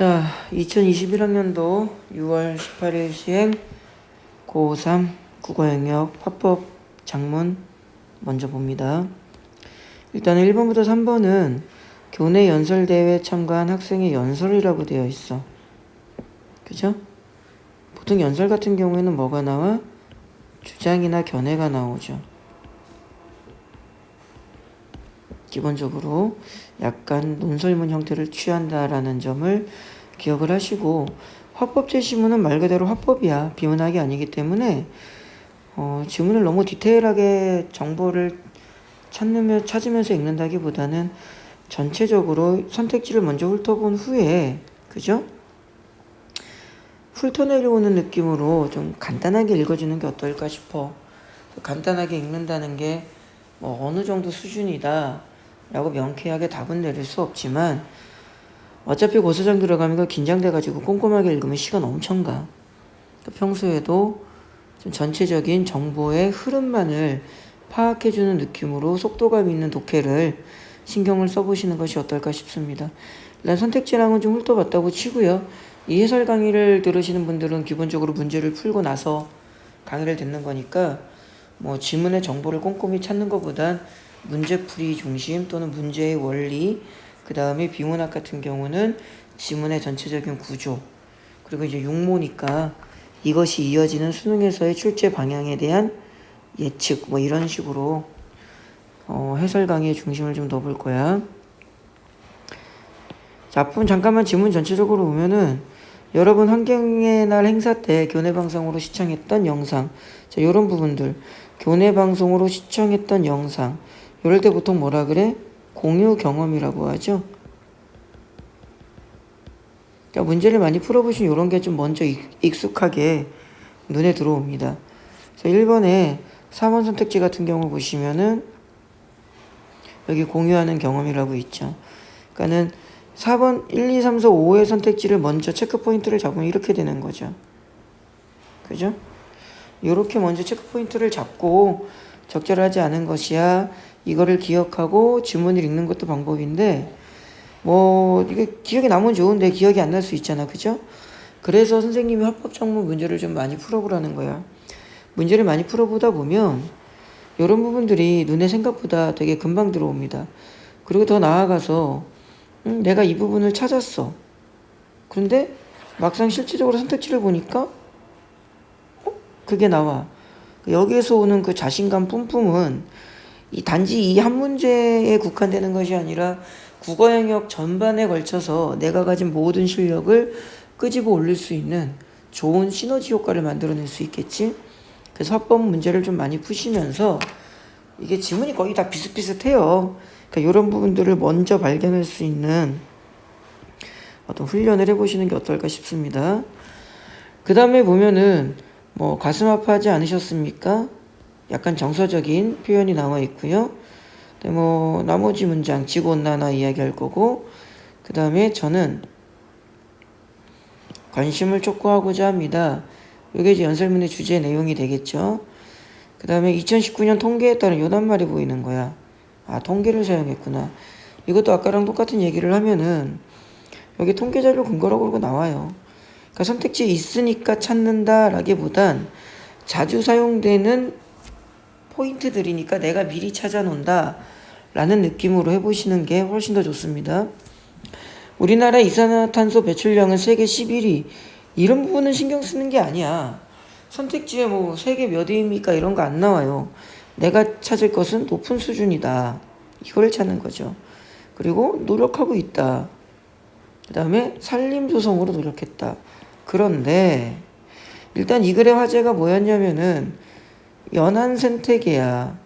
자, 2021학년도 6월 18일 시행 고3 국어영역 화법 작문 먼저 봅니다. 일단 1번부터 3번은 교내 연설대회에 참가한 학생의 연설이라고 되어 있어. 그죠? 보통 연설 같은 경우에는 뭐가 나와? 주장이나 견해가 나오죠. 기본적으로 약간 논설문 형태를 취한다라는 점을 기억을 하시고, 화법 제시문은 말 그대로 화법이야. 비문학이 아니기 때문에 지문을 너무 디테일하게 정보를 찾으면서 읽는다기보다는 전체적으로 선택지를 먼저 훑어본 후에, 그죠? 훑어내려오는 느낌으로 좀 간단하게 읽어주는 게 어떨까 싶어. 간단하게 읽는다는 게 뭐 어느 정도 수준이다 라고 명쾌하게 답은 내릴 수 없지만, 어차피 고사장 들어가면 긴장돼가지고 꼼꼼하게 읽으면 시간 엄청 가. 평소에도 좀 전체적인 정보의 흐름만을 파악해주는 느낌으로 속도감 있는 독해를 신경을 써보시는 것이 어떨까 싶습니다. 일단 선택지랑은 좀 훑어봤다고 치고요. 이 해설 강의를 들으시는 분들은 기본적으로 문제를 풀고 나서 강의를 듣는 거니까 뭐 지문의 정보를 꼼꼼히 찾는 것보단 문제풀이 중심 또는 문제의 원리, 그 다음에 비문학 같은 경우는 지문의 전체적인 구조, 그리고 이제 육모니까 이것이 이어지는 수능에서의 출제 방향에 대한 예측, 뭐 이런 식으로 해설 강의의 중심을 좀 넣어볼 거야. 자, 앞부분 잠깐만 지문 전체적으로 보면은 여러분 환경의 날 행사 때 교내 방송으로 시청했던 영상, 자, 요런 부분들 교내 방송으로 시청했던 영상, 이럴 때 보통 뭐라 그래? 공유 경험이라고 하죠. 그러니까 문제를 많이 풀어보신 이런 게 좀 먼저 익숙하게 눈에 들어옵니다. 자, 1번에 4번 선택지 같은 경우 보시면은 여기 공유하는 경험이라고 있죠. 그러니까는 4번 1, 2, 3, 4, 5의 선택지를 먼저 체크 포인트를 잡으면 이렇게 되는 거죠. 그죠? 이렇게 먼저 체크 포인트를 잡고 적절하지 않은 것이야. 이거를 기억하고 지문을 읽는 것도 방법인데, 뭐 이게 기억에 남으면 좋은데 기억이 안 날 수 있잖아. 그죠? 그래서 선생님이 화법 작문 문제를 좀 많이 풀어보라는 거야. 문제를 많이 풀어보다 보면 이런 부분들이 눈에 생각보다 되게 금방 들어옵니다. 그리고 더 나아가서 내가 이 부분을 찾았어. 그런데 막상 실질적으로 선택지를 보니까 그게 나와. 여기에서 오는 그 자신감 뿜뿜은 단지 이 한 문제에 국한되는 것이 아니라 국어 영역 전반에 걸쳐서 내가 가진 모든 실력을 끄집어 올릴 수 있는 좋은 시너지 효과를 만들어낼 수 있겠지. 그래서 화법 문제를 좀 많이 푸시면서, 이게 지문이 거의 다 비슷비슷해요. 그러니까 이런 부분들을 먼저 발견할 수 있는 어떤 훈련을 해보시는 게 어떨까 싶습니다. 그 다음에 보면은 뭐 가슴 아파하지 않으셨습니까? 약간 정서적인 표현이 나와 있고요. 뭐 나머지 문장 지구온난화 이야기할 거고, 그 다음에 저는 관심을 촉구하고자 합니다. 이게 이제 연설문의 주제 내용이 되겠죠. 그 다음에 2019년 통계에 따른 요 낱말이 보이는 거야. 아, 통계를 사용했구나. 이것도 아까랑 똑같은 얘기를 하면은 여기 통계 자료 근거라고 그러고 나와요. 그러니까 선택지에 있으니까 찾는다라기보단 자주 사용되는 포인트들이니까 내가 미리 찾아놓는다 라는 느낌으로 해보시는 게 훨씬 더 좋습니다. 우리나라 이산화탄소 배출량은 세계 11위. 이런 부분은 신경 쓰는 게 아니야. 선택지에 뭐 세계 몇 위입니까 이런 거 안 나와요. 내가 찾을 것은 높은 수준이다. 이걸 찾는 거죠. 그리고 노력하고 있다. 그 다음에 산림조성으로 노력했다. 그런데 일단 이 글의 화제가 뭐였냐면은 연안 생태계야.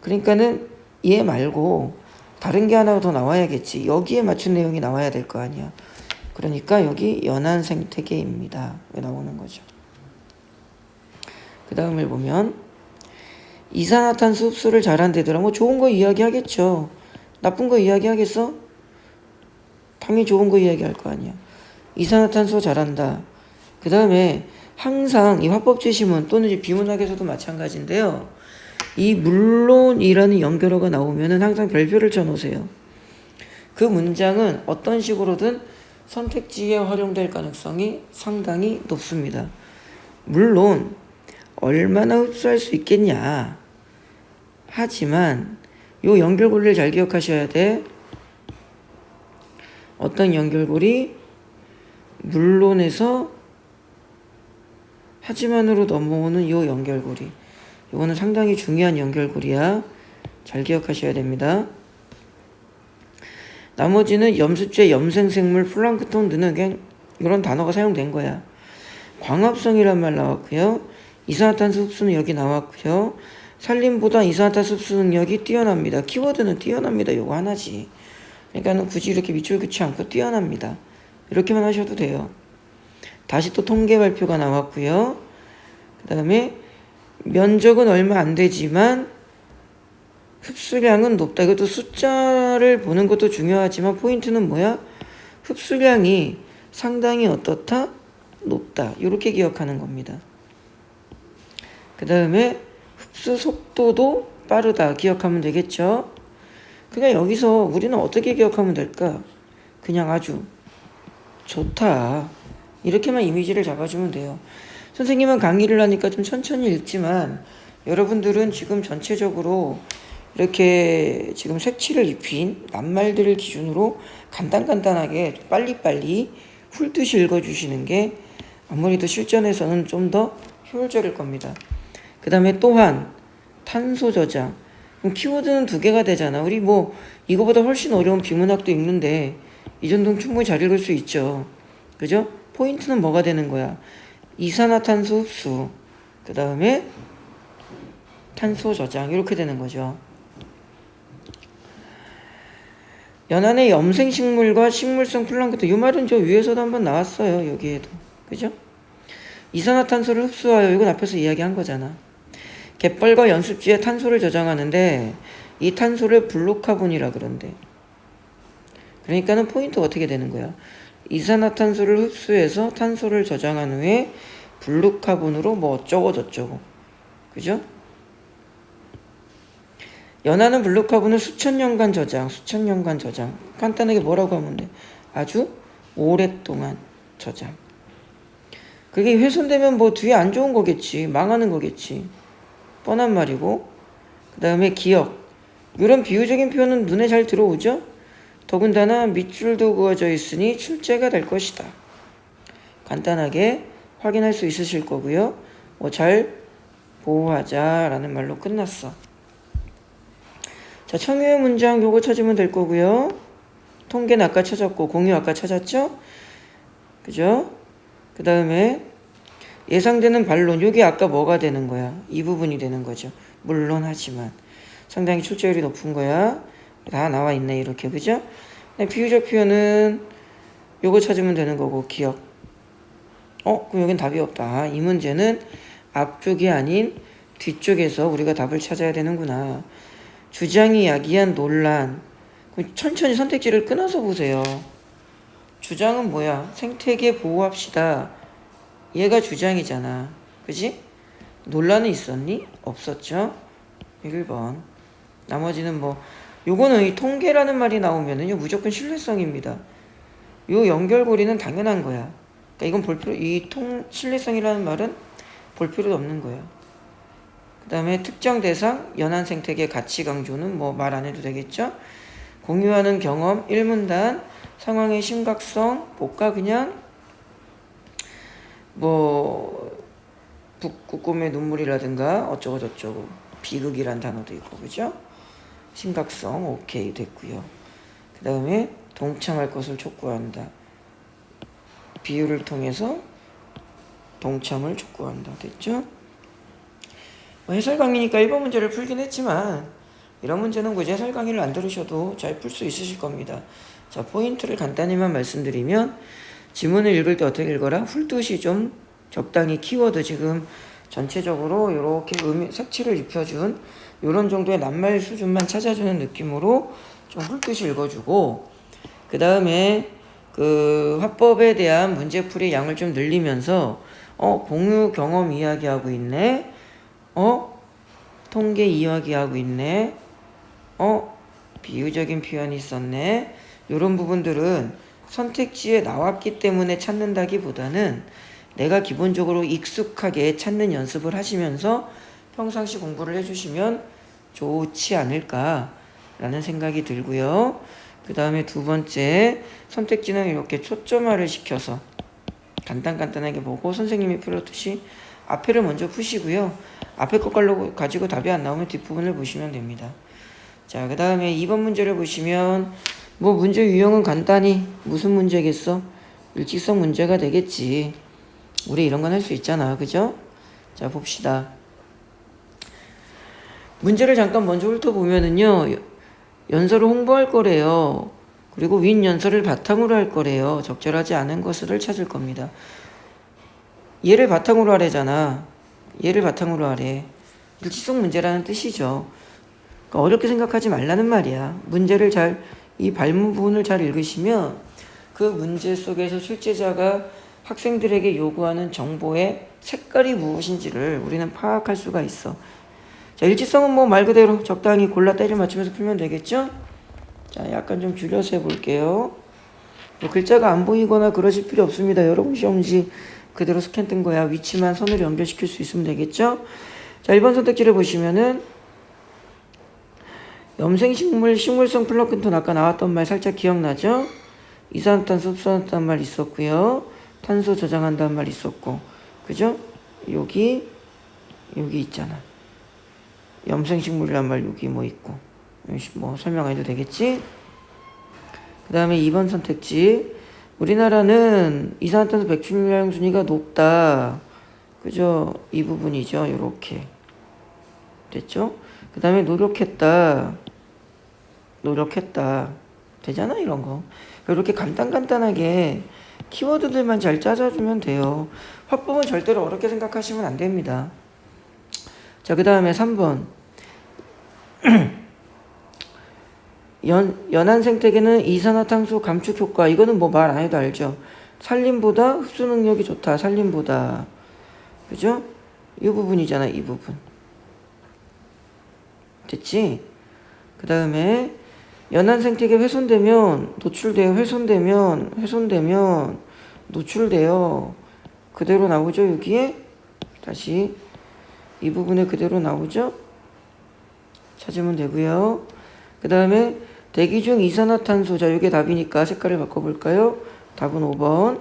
그러니까는 얘 말고 다른 게 하나 더 나와야겠지. 여기에 맞춘 내용이 나와야 될 거 아니야. 그러니까 여기 연안 생태계입니다. 왜 나오는 거죠. 그 다음을 보면 이산화탄소 흡수를 잘한 데더라. 뭐 좋은 거 이야기하겠죠. 나쁜 거 이야기하겠어? 당연히 좋은 거 이야기할 거 아니야. 이산화탄소 잘한다. 그 다음에 항상 이 화법 제시문 또는 이제 비문학에서도 마찬가지인데요. 이 물론이라는 연결어가 나오면은 항상 별표를 쳐놓으세요. 그 문장은 어떤 식으로든 선택지에 활용될 가능성이 상당히 높습니다. 물론 얼마나 흡수할 수 있겠냐. 하지만 요 연결고리를 잘 기억하셔야 돼. 어떤 연결고리? 물론에서 하지만으로 넘어오는 요 연결고리. 이거는 상당히 중요한 연결고리야. 잘 기억하셔야 됩니다. 나머지는 염습제, 염생생물, 플랑크톤 등은 그냥 이런 단어가 사용된 거야. 광합성이란 말 나왔고요. 이산화탄소 흡수는 여기 나왔고요. 산림보다 이산화탄소 흡수 능력이 뛰어납니다. 키워드는 뛰어납니다. 요거 하나지. 그러니까는 굳이 이렇게 밑줄 긋지 않고 뛰어납니다. 이렇게만 하셔도 돼요. 다시 또 통계 발표가 나왔고요. 그 다음에 면적은 얼마 안 되지만 흡수량은 높다. 이것도 숫자를 보는 것도 중요하지만 포인트는 뭐야? 흡수량이 상당히 어떻다? 높다. 이렇게 기억하는 겁니다. 그 다음에 흡수 속도도 빠르다. 기억하면 되겠죠? 그냥 여기서 우리는 어떻게 기억하면 될까? 그냥 아주 좋다. 이렇게만 이미지를 잡아주면 돼요. 선생님은 강의를 하니까 좀 천천히 읽지만 여러분들은 지금 전체적으로 이렇게 지금 색칠을 입힌 낱말들을 기준으로 간단하게 빨리빨리 훑듯이 읽어주시는 게 아무래도 실전에서는 좀 더 효율적일 겁니다. 그 다음에 또한 탄소 저장. 그럼 키워드는 2개가 되잖아. 우리 뭐 이거보다 훨씬 어려운 비문학도 읽는데 이 정도는 충분히 잘 읽을 수 있죠. 그죠? 포인트는 뭐가 되는 거야? 이산화탄소 흡수, 그 다음에 탄소 저장, 이렇게 되는 거죠. 연안의 염생식물과 식물성 플랑크톤, 이 말은 저 위에서도 한번 나왔어요. 여기에도. 그죠? 이산화탄소를 흡수하여, 이건 앞에서 이야기한 거잖아. 갯벌과 연습지에 탄소를 저장하는데 이 탄소를 블루카본이라 그런대. 그러니까는 포인트가 어떻게 되는 거야? 이산화탄소를 흡수해서 탄소를 저장한 후에 블루카본으로 뭐 어쩌고 저쩌고. 그죠? 연하는 블루카본을 수천 년간 저장. 간단하게 뭐라고 하면 돼? 아주 오랫동안 저장. 그게 훼손되면 뭐 뒤에 안 좋은 거겠지. 망하는 거겠지. 뻔한 말이고. 그 다음에 기억. 이런 비유적인 표현은 눈에 잘 들어오죠? 더군다나 밑줄도 그어져 있으니 출제가 될 것이다. 간단하게 확인할 수 있으실 거고요. 잘 보호하자라는 말로 끝났어. 자, 청유의 문장 요거 찾으면 될 거고요. 통계는 아까 찾았고 공유 아까 찾았죠? 그죠? 그 다음에 예상되는 반론, 요게 아까 뭐가 되는 거야? 이 부분이 되는 거죠. 물론 하지만 상당히 출제율이 높은 거야. 다 나와 있네 이렇게. 그죠? 비유적 표현은 요거 찾으면 되는 거고 기억. 그럼 여긴 답이 없다. 이 문제는 앞쪽이 아닌 뒤쪽에서 우리가 답을 찾아야 되는구나. 주장이 야기한 논란. 그럼 천천히 선택지를 끊어서 보세요. 주장은 뭐야? 생태계 보호합시다. 얘가 주장이잖아. 그지? 논란은 있었니? 없었죠? 1번. 나머지는 뭐 요거는 이 통계라는 말이 나오면은요 무조건 신뢰성입니다. 요 연결고리는 당연한 거야. 그러니까 이건 신뢰성이라는 말은 볼 필요도 없는 거야. 그 다음에 특정 대상, 연안 생태계 가치 강조는 뭐 말 안 해도 되겠죠? 공유하는 경험, 1문단, 상황의 심각성, 볼까 그냥? 뭐 북극곰의 눈물이라든가 어쩌고 저쩌고 비극이란 단어도 있고 그죠? 심각성 오케이 됐고요. 그 다음에 동참할 것을 촉구한다. 비유를 통해서 동참을 촉구한다. 됐죠? 해설 강의니까 1번 문제를 풀긴 했지만 이런 문제는 굳이 해설 강의를 안 들으셔도 잘 풀 수 있으실 겁니다. 자, 포인트를 간단히만 말씀드리면 지문을 읽을 때 어떻게 읽어라? 훑듯이 좀 적당히 키워드 지금 전체적으로 이렇게 색칠을 입혀준 이런 정도의 낱말 수준만 찾아주는 느낌으로 좀 훑듯이 읽어주고 그 다음에 그 화법에 대한 문제풀이 양을 좀 늘리면서 공유 경험 이야기하고 있네. 통계 이야기하고 있네. 비유적인 표현이 있었네. 이런 부분들은 선택지에 나왔기 때문에 찾는다기보다는 내가 기본적으로 익숙하게 찾는 연습을 하시면서 평상시 공부를 해주시면 좋지 않을까라는 생각이 들고요. 그 다음에 두 번째, 선택지는 이렇게 초점화를 시켜서 간단하게 보고 선생님이 풀었듯이 앞에를 먼저 푸시고요. 앞에 것 가지고 답이 안 나오면 뒷부분을 보시면 됩니다. 자, 그 다음에 2번 문제를 보시면 뭐 문제 유형은 간단히 무슨 문제겠어? 일직선 문제가 되겠지. 우리 이런 건 할 수 있잖아. 그죠? 자, 봅시다. 문제를 잠깐 먼저 훑어보면은요. 연설을 홍보할 거래요. 그리고 윈 연설을 바탕으로 할 거래요. 적절하지 않은 것을 찾을 겁니다. 얘를 바탕으로 하래잖아. 얘를 바탕으로 하래. 일직선 문제라는 뜻이죠. 그러니까 어렵게 생각하지 말라는 말이야. 문제를 이 발문부분을 잘 읽으시면 그 문제 속에서 출제자가 학생들에게 요구하는 정보의 색깔이 무엇인지를 우리는 파악할 수가 있어. 자, 일직선은 뭐 말 그대로 적당히 골라 때려 맞추면서 풀면 되겠죠? 자, 약간 좀 줄여서 해볼게요. 뭐 글자가 안 보이거나 그러실 필요 없습니다. 여러분 시험지 그대로 스캔 뜬 거야. 위치만 선으로 연결시킬 수 있으면 되겠죠? 자, 1번 선택지를 보시면은 염생식물, 식물성 플랑크톤 아까 나왔던 말 살짝 기억나죠? 이산화탄소, 흡수한다는 말 있었고요. 탄소 저장한다는 말 있었고, 그죠? 여기 있잖아. 염생식물이란 말 여기 뭐 있고, 뭐 설명 안 해도 되겠지? 그 다음에 2번 선택지. 우리나라는 이산화탄소 배출량 순위가 높다. 그죠? 이 부분이죠. 요렇게. 됐죠? 그 다음에 노력했다. 되잖아, 이런 거. 이렇게 간단하게 키워드들만 잘 짜줘주면 돼요. 화법은 절대로 어렵게 생각하시면 안 됩니다. 자, 그 다음에 3번. 연한 생태계는 이산화탄소 감축 효과. 이거는 뭐 말 안 해도 알죠. 산림보다 흡수 능력이 좋다. 산림보다. 그죠? 이 부분이잖아, 이 부분. 됐지? 그 다음에 연한 생태계 훼손되면 노출돼요. 그대로 나오죠, 여기에? 다시 이 부분에 그대로 나오죠? 찾으면 되고요. 그 다음에 대기 중 이산화탄소. 자, 이게 답이니까 색깔을 바꿔볼까요? 답은 5번.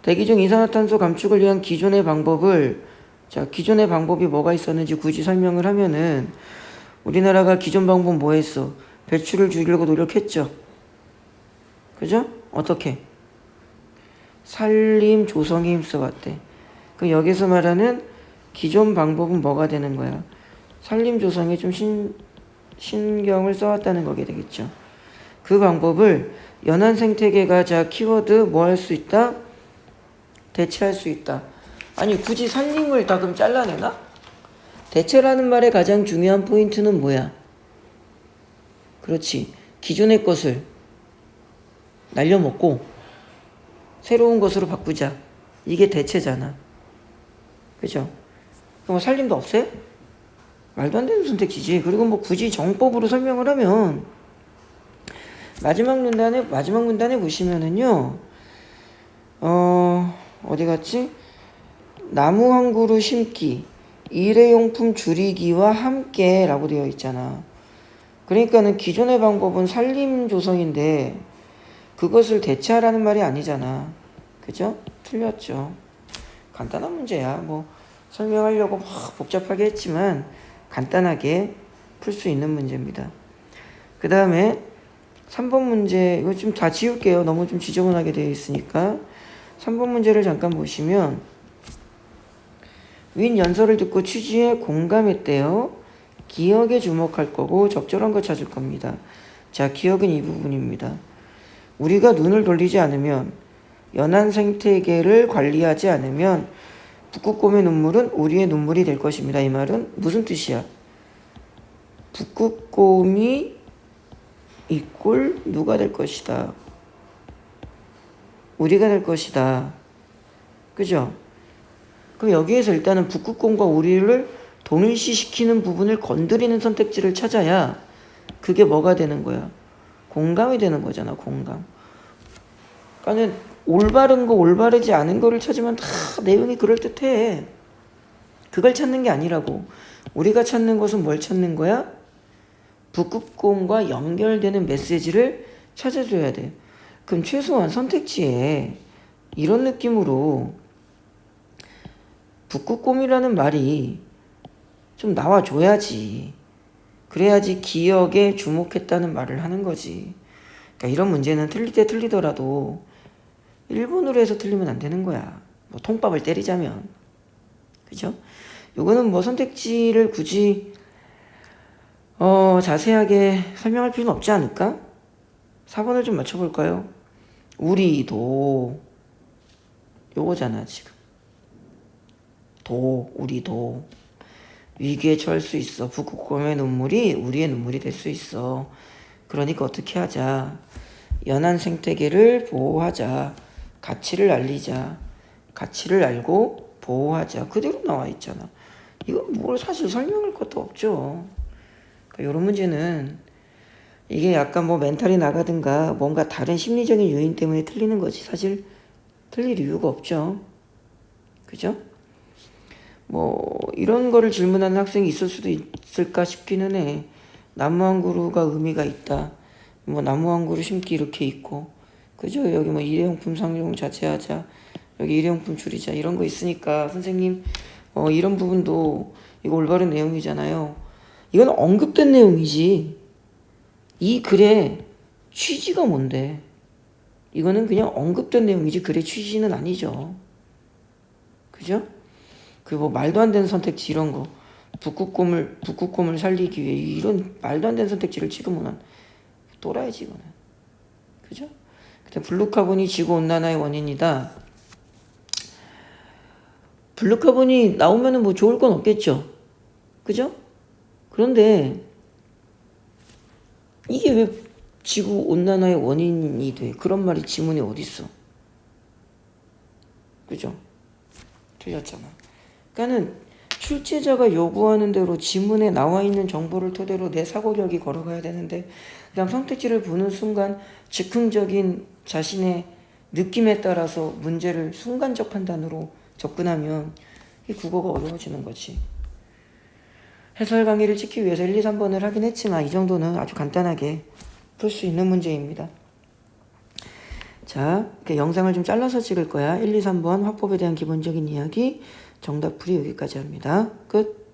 대기 중 이산화탄소 감축을 위한 기존의 방법이 뭐가 있었는지 굳이 설명을 하면은 우리나라가 기존 방법 뭐 했어? 배출을 줄이려고 노력했죠. 그죠? 어떻게? 산림 조성에 힘써왔대. 그 여기서 말하는 기존 방법은 뭐가 되는 거야? 산림 조성에 좀 신경을 써왔다는 거게 되겠죠. 그 방법을 연안 생태계가 자 키워드 뭐 할 수 있다? 대체할 수 있다. 아니 굳이 산림을 다 그럼 잘라내나? 대체라는 말의 가장 중요한 포인트는 뭐야? 그렇지. 기존의 것을 날려먹고 새로운 것으로 바꾸자. 이게 대체잖아. 그죠? 그럼 산림도 없애? 말도 안 되는 선택지지. 그리고 뭐 굳이 정법으로 설명을 하면 마지막 문단에 보시면은요. 어디 갔지? 나무 한 그루 심기, 일회용품 줄이기와 함께 라고 되어 있잖아. 그러니까는 기존의 방법은 산림 조성인데 그것을 대체하라는 말이 아니잖아. 그죠? 틀렸죠. 간단한 문제야. 뭐 설명하려고 막 복잡하게 했지만 간단하게 풀 수 있는 문제입니다. 그 다음에 3번 문제, 이거 좀 다 지울게요. 너무 좀 지저분하게 되어 있으니까. 3번 문제를 잠깐 보시면 윈 연설을 듣고 취지에 공감했대요. 기억에 주목할 거고 적절한 거 찾을 겁니다. 자, 기억은 이 부분입니다. 우리가 눈을 돌리지 않으면 연안 생태계를 관리하지 않으면 북극곰의 눈물은 우리의 눈물이 될 것입니다. 이 말은 무슨 뜻이야? 북극곰이 이꼴 누가 될 것이다. 우리가 될 것이다. 그죠? 그럼 여기에서 일단은 북극곰과 우리를 동일시시키는 부분을 건드리는 선택지를 찾아야 그게 뭐가 되는 거야? 공감이 되는 거잖아. 공감. 그러니까는 올바른 거 올바르지 않은 거를 찾으면 다 내용이 그럴듯해. 그걸 찾는 게 아니라고. 우리가 찾는 것은 뭘 찾는 거야? 북극곰과 연결되는 메시지를 찾아줘야 돼. 그럼 최소한 선택지에 이런 느낌으로 북극곰이라는 말이 좀 나와줘야지. 그래야지 기억에 주목했다는 말을 하는 거지. 그러니까 이런 문제는 틀릴 때 틀리더라도 일본어로 해서 틀리면 안 되는 거야. 뭐 통밥을 때리자면. 그죠? 요거는 뭐 선택지를 굳이 자세하게 설명할 필요는 없지 않을까? 4번을 좀 맞춰볼까요? 우리도 요거잖아 지금. 우리도 위기에 처할 수 있어. 북극곰의 눈물이 우리의 눈물이 될 수 있어. 그러니까 어떻게 하자. 연안 생태계를 보호하자. 가치를 알리자. 가치를 알고 보호하자. 그대로 나와 있잖아. 이건 뭘 사실 설명할 것도 없죠. 그러니까 이런 문제는 이게 약간 뭐 멘탈이 나가든가 뭔가 다른 심리적인 요인 때문에 틀리는 거지. 사실 틀릴 이유가 없죠. 그죠? 뭐 이런 거를 질문하는 학생이 있을 수도 있을까 싶기는 해. 나무 한 그루가 의미가 있다. 뭐 나무 한 그루 심기 이렇게 있고, 그죠? 여기 뭐 일회용품 상용 자제하자. 여기 일회용품 줄이자. 이런 거 있으니까 선생님 이런 부분도 이거 올바른 내용이잖아요. 이건 언급된 내용이지. 이 글의 취지가 뭔데? 이거는 그냥 언급된 내용이지 글의 취지는 아니죠. 그죠? 그 뭐 말도 안 되는 선택지 이런 거 북극곰을 살리기 위해 이런 말도 안 되는 선택지를 지금은 또라이지 이거는. 그죠? 그때 블루카본이 지구온난화의 원인이다. 블루카본이 나오면은 뭐 좋을 건 없겠죠. 그죠? 그런데 이게 왜 지구온난화의 원인이 돼? 그런 말이 지문에 어딨어? 그죠? 틀렸잖아. 그러니까는 출제자가 요구하는 대로 지문에 나와 있는 정보를 토대로 내 사고력이 걸어가야 되는데, 그다음 선택지를 보는 순간 즉흥적인 자신의 느낌에 따라서 문제를 순간적 판단으로 접근하면 이 국어가 어려워지는 거지. 해설 강의를 찍기 위해서 1, 2, 3번을 하긴 했지만 이 정도는 아주 간단하게 풀 수 있는 문제입니다. 자, 이렇게 영상을 좀 잘라서 찍을 거야. 1, 2, 3번 화법에 대한 기본적인 이야기, 정답풀이 여기까지 합니다. 끝.